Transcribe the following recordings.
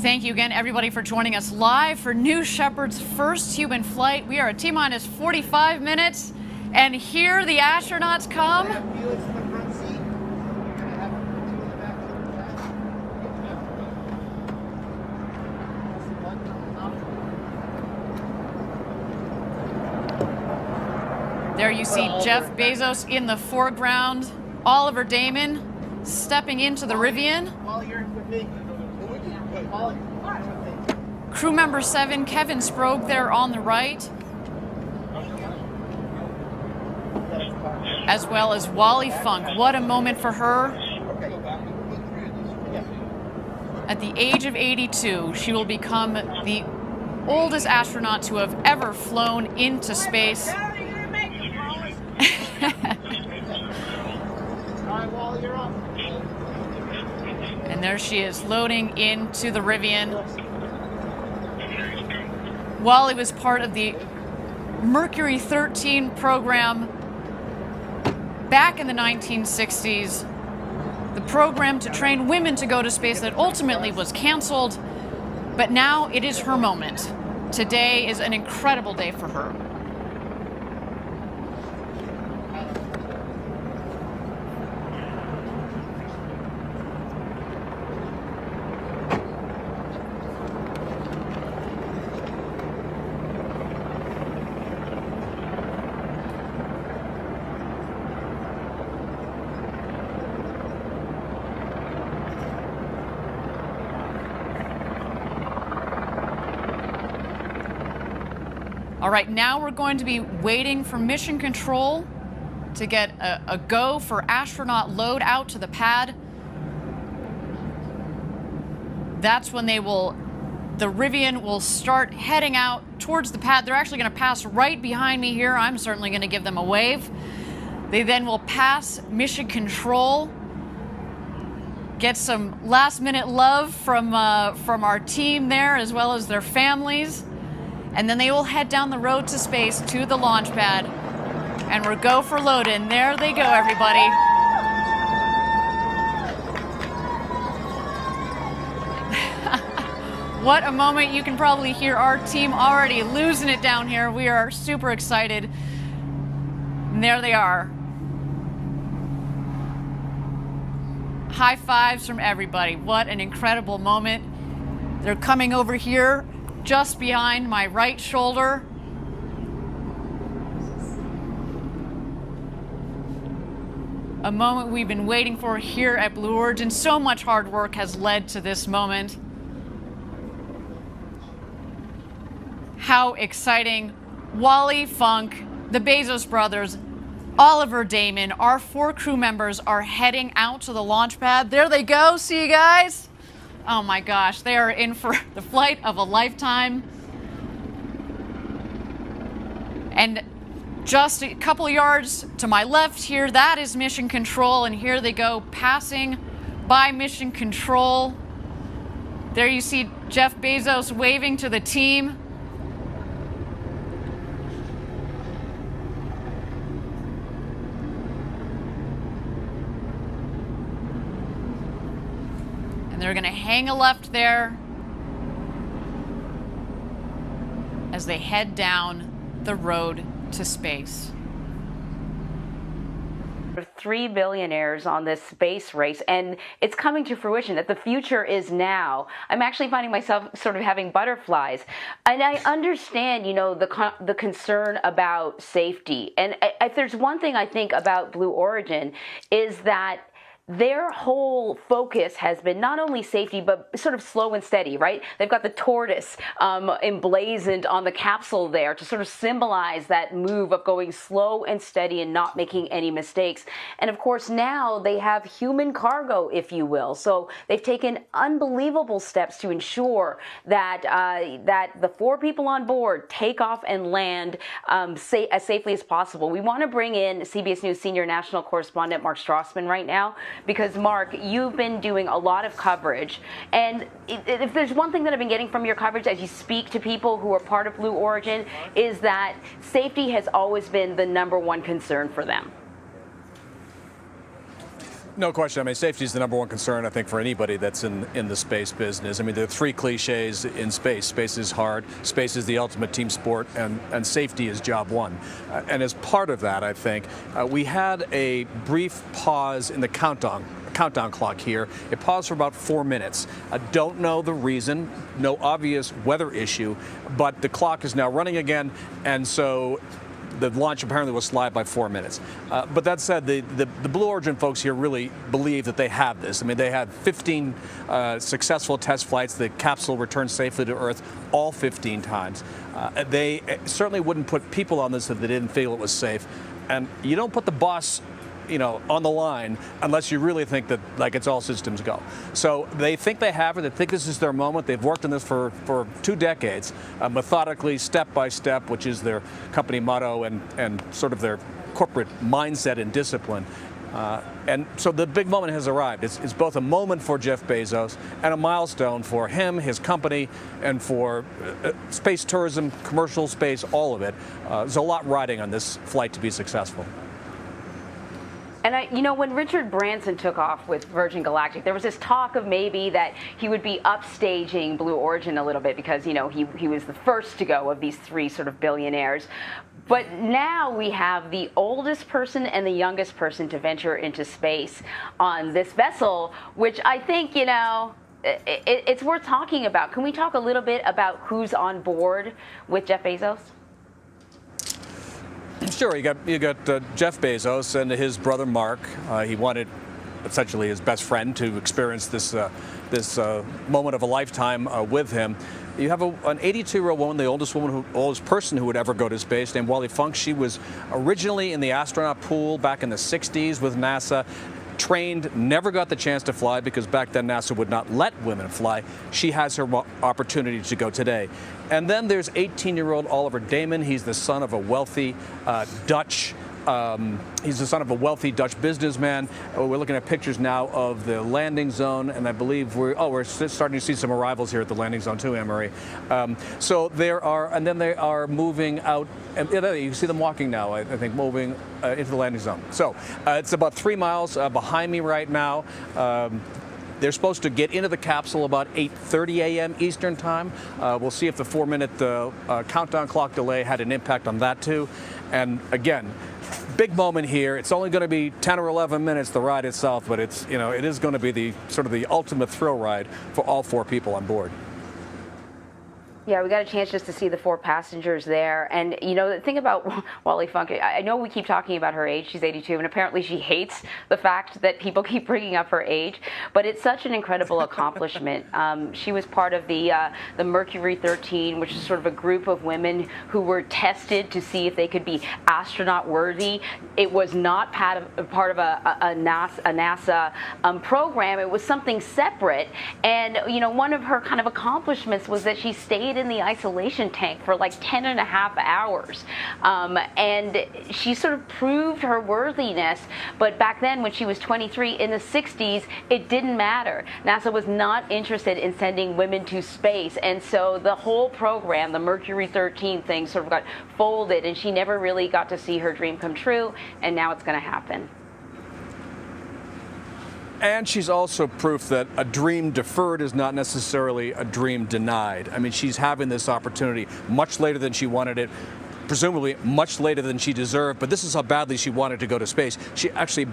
Thank you again, everybody, for joining us live for New Shepard's first human flight. We are at T-minus 45 minutes, and here the astronauts come. There you see Jeff Bezos in the foreground, Oliver Damon stepping into the Rivian. Crew member 7, Kevin Sprogue, there on the right, as well as Wally Funk. What a moment for her. At the age of 82, she will become the oldest astronaut to have ever flown into space. And there she is, loading into the Rivian. Wally was part of the Mercury 13 program back in the 1960s, the program to train women to go to space that ultimately was canceled, but now it is her moment. Today is an incredible day for her. All right, now we're going to be waiting for mission control to get a go for astronaut load out to the pad. That's when the Rivian will start heading out towards the pad. They're actually going to pass right behind me here. I'm certainly going to give them a wave. They then will pass mission control, get some last-minute love from our team there, as well as their families. And then they will head down the road to space to the launch pad. And we'll go for load in. There they go, everybody. What a moment. You can probably hear our team already losing it down here. We are super excited. And there they are. High fives from everybody. What an incredible moment. They're coming over here just behind my right shoulder. A moment we've been waiting for here at Blue Origin. So much hard work has led to this moment. How exciting. Wally Funk, the Bezos brothers, Oliver Damon, our 4 crew members are heading out to the launch pad. There they go. See you guys. Oh my gosh, they are in for the flight of a lifetime. And just a couple yards to my left here, that is mission control, and here they go, passing by mission control. There you see Jeff Bezos waving to the team. They're going to hang a left there as they head down the road to space. 3 billionaires on this space race, and it's coming to fruition that the future is now. I'm actually finding myself sort of having butterflies, and I understand, you know, the concern about safety. And if there's one thing I think about Blue Origin is that their whole focus has been not only safety, but sort of slow and steady, right? They've got the tortoise emblazoned on the capsule there to sort of symbolize that move of going slow and steady and not making any mistakes. And of course, now they have human cargo, if you will. So they've taken unbelievable steps to ensure that that the 4 people on board take off and land as safely as possible. We want to bring in CBS News senior national correspondent Mark Strassman right now, because Mark, you've been doing a lot of coverage, and if there's one thing that I've been getting from your coverage as you speak to people who are part of Blue Origin, is that safety has always been the #1 concern for them. No question. I mean, safety is the #1 concern, I think, for anybody that's in the space business. I mean, there are 3 cliches in space. Space is hard, space is the ultimate team sport, and safety is job 1. And as part of that, I think, we had a brief pause in the countdown clock here. It paused for about 4 minutes. I don't know the reason, no obvious weather issue, but the clock is now running again, and so the launch apparently will slide by 4 minutes. But that said, the Blue Origin folks here really believe that they have this. I mean, they had 15 successful test flights. The capsule returned safely to Earth all 15 times. They certainly wouldn't put people on this if they didn't feel it was safe. And you don't put the boss, on the line unless you really think that, like, it's all systems go. So they think they have it. They think this is their moment. They've worked on this for 2 decades, methodically, step by step, which is their company motto and sort of their corporate mindset and discipline. And so the big moment has arrived. It's both a moment for Jeff Bezos and a milestone for him, his company, and for space tourism, commercial space, all of it. There's a lot riding on this flight to be successful. And when Richard Branson took off with Virgin Galactic, there was this talk of maybe that he would be upstaging Blue Origin a little bit because, he was the first to go of these 3 sort of billionaires. But now we have the oldest person and the youngest person to venture into space on this vessel, which I think, it's worth talking about. Can we talk a little bit about who's on board with Jeff Bezos? Sure, you got Jeff Bezos and his brother Mark. He wanted essentially his best friend to experience this moment of a lifetime with him. You have an 82-year-old woman, the oldest person who would ever go to space, named Wally Funk. She was originally in the astronaut pool back in the 60s with NASA. Trained, never got the chance to fly because back then NASA would not let women fly. She has her opportunity to go today. And then there's 18-year-old Oliver Damon. He's the son of a wealthy Dutch businessman. We're looking at pictures now of the landing zone, and I believe we're starting to see some arrivals here at the landing zone too, Anne-Marie. So they are moving out, and you can see them walking now, I think, moving into the landing zone. So it's about 3 miles behind me right now. They're supposed to get into the capsule about 8:30 a.m. Eastern time. We'll see if the 4-minute countdown clock delay had an impact on that too. And again, big moment here. It's only going to be 10 or 11 minutes, the ride itself, but it is going to be the ultimate thrill ride for all 4 people on board. Yeah, we got a chance just to see the 4 passengers there. And, the thing about Wally Funk, I know we keep talking about her age. She's 82, and apparently she hates the fact that people keep bringing up her age. But it's such an incredible accomplishment. She was part of the Mercury 13, which is sort of a group of women who were tested to see if they could be astronaut worthy. It was not part of a NASA program. It was something separate. And, one of her kind of accomplishments was that she stayed in the isolation tank for like 10.5 hours. And she sort of proved her worthiness. But back then, when she was 23, in the 60s, it didn't matter. NASA was not interested in sending women to space. And so the whole program, the Mercury 13 thing, sort of got folded, and she never really got to see her dream come true. And now it's going to happen. And she's also proof that a dream deferred is not necessarily a dream denied. I mean, she's having this opportunity much later than she wanted it, presumably much later than she deserved, but this is how badly she wanted to go to space. She actually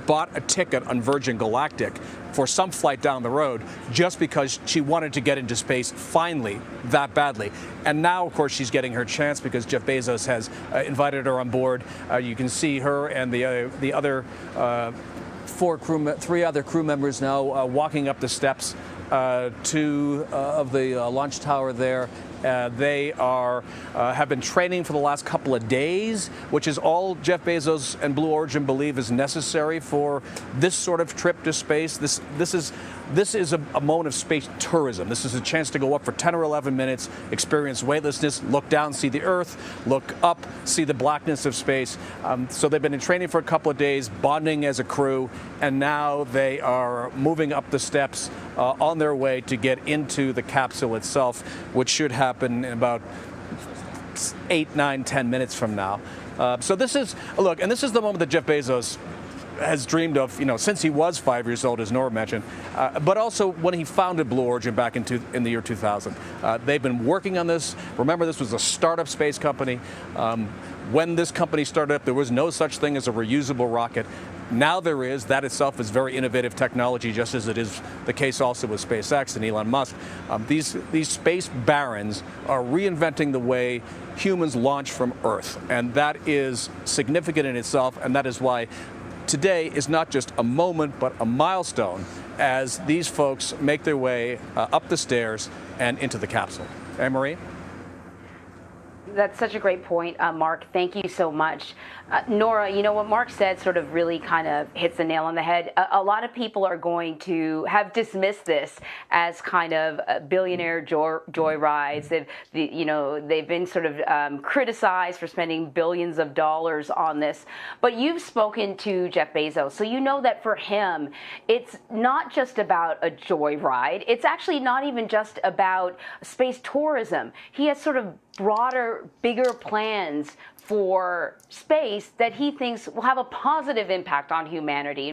bought a ticket on Virgin Galactic for some flight down the road just because she wanted to get into space finally that badly. And now, of course, she's getting her chance because Jeff Bezos has invited her on board. You can see her and the other 3 other crew members now walking up the steps of the launch tower there. They have been training for the last couple of days, which is all Jeff Bezos and Blue Origin believe is necessary for this sort of trip to space. This is a moment of space tourism. This is a chance to go up for 10 or 11 minutes, experience weightlessness, look down, see the Earth, look up, see the blackness of space. So they've been in training for a couple of days, bonding as a crew, and now they are moving up the steps on their way to get into the capsule itself, which should happen in about 8, 9, 10 minutes from now. So this is the moment that Jeff Bezos has dreamed of, since he was 5 years old, as Nora mentioned, but also when he founded Blue Origin back in the year 2000. They've been working on this. Remember, this was a startup space company. When this company started up, there was no such thing as a reusable rocket. Now there is. That itself is very innovative technology, just as it is the case also with SpaceX and Elon Musk. These space barons are reinventing the way humans launch from Earth, and that is significant in itself, and that is why today is not just a moment, but a milestone as these folks make their way up the stairs and into the capsule. Anne-Marie? That's such a great point, Mark. Thank you so much. Nora, what Mark said sort of really kind of hits the nail on the head. A lot of people are going to have dismissed this as kind of billionaire joy rides. They've been sort of criticized for spending billions of dollars on this. But you've spoken to Jeff Bezos, so you know that for him, it's not just about a joy ride. It's actually not even just about space tourism. He has sort of broader, bigger plans for space that he thinks will have a positive impact on humanity.